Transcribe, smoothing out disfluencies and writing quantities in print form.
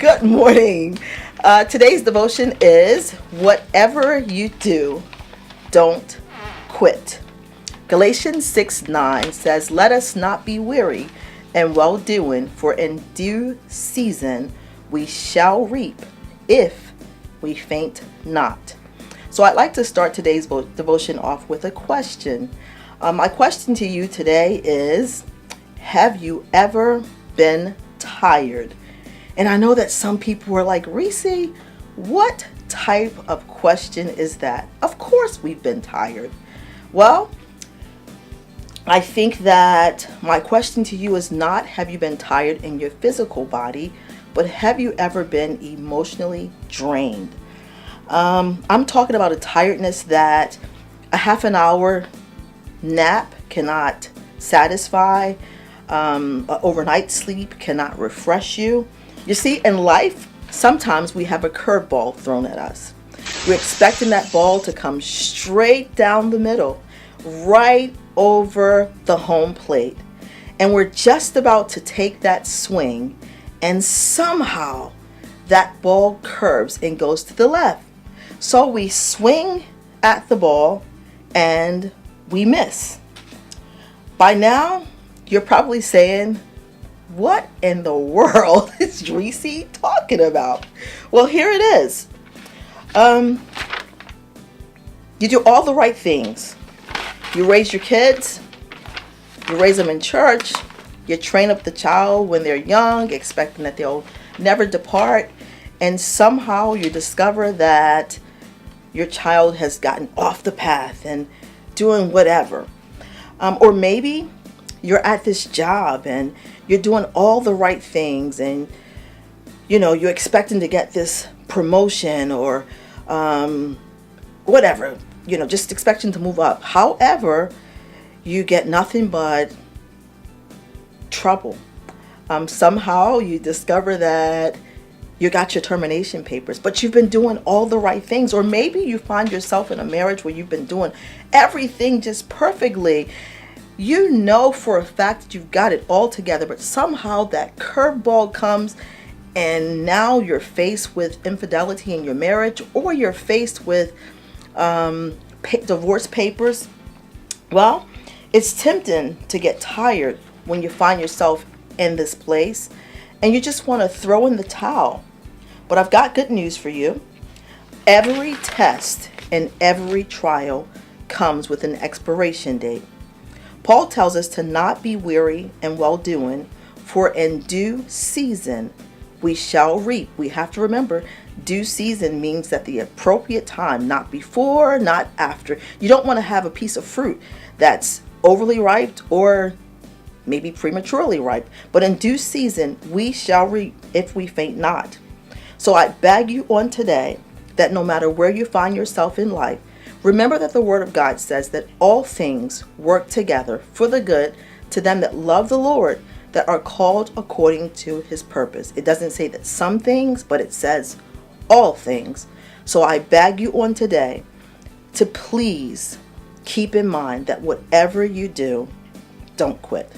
Good morning. Today's devotion is whatever you do, don't quit. Galatians 6:9 says, "Let us not be weary in well doing, for in due season we shall reap if we faint not." So I'd like to start today's devotion off with a question. My question to you today is, have you ever been tired? And I know that some people were like, Ressee, what type of question is that? Of course we've been tired. Well, I think that my question to you is not, have you been tired in your physical body, but have you ever been emotionally drained? I'm talking about a tiredness that a half an hour nap cannot satisfy. An overnight sleep cannot refresh you. You see, in life, sometimes we have a curveball thrown at us. We're expecting that ball to come straight down the middle, right over the home plate. And we're just about to take that swing, and somehow that ball curves and goes to the left. So we swing at the ball and we miss. By now, you're probably saying, what in the world is Ressee talking about? Well, here it is. You do all the right things. You raise your kids. You raise them in church. You train up the child when they're young, expecting that they'll never depart. And somehow you discover that your child has gotten off the path and doing whatever. Or maybe you're at this job and you're doing all the right things, and you're expecting to get this promotion or whatever, just expecting to move up. However, you get nothing but trouble. Somehow you discover that you got your termination papers, but you've been doing all the right things. Or maybe you find yourself in a marriage where you've been doing everything just perfectly. You know for a fact that you've got it all together, but somehow that curveball comes, and now you're faced with infidelity in your marriage, or you're faced with divorce papers. Well, it's tempting to get tired when you find yourself in this place, and you just want to throw in the towel. But I've got good news for you. Every test and every trial comes with an expiration date. Paul tells us to not be weary in well-doing, for in due season we shall reap. We have to remember, due season means that the appropriate time, not before, not after. You don't want to have a piece of fruit that's overly ripe or maybe prematurely ripe. But in due season we shall reap if we faint not. So I beg you on today that no matter where you find yourself in life, remember that the Word of God says that all things work together for the good to them that love the Lord, that are called according to His purpose. It doesn't say that some things, but it says all things. So I beg you on today to please keep in mind that whatever you do, don't quit.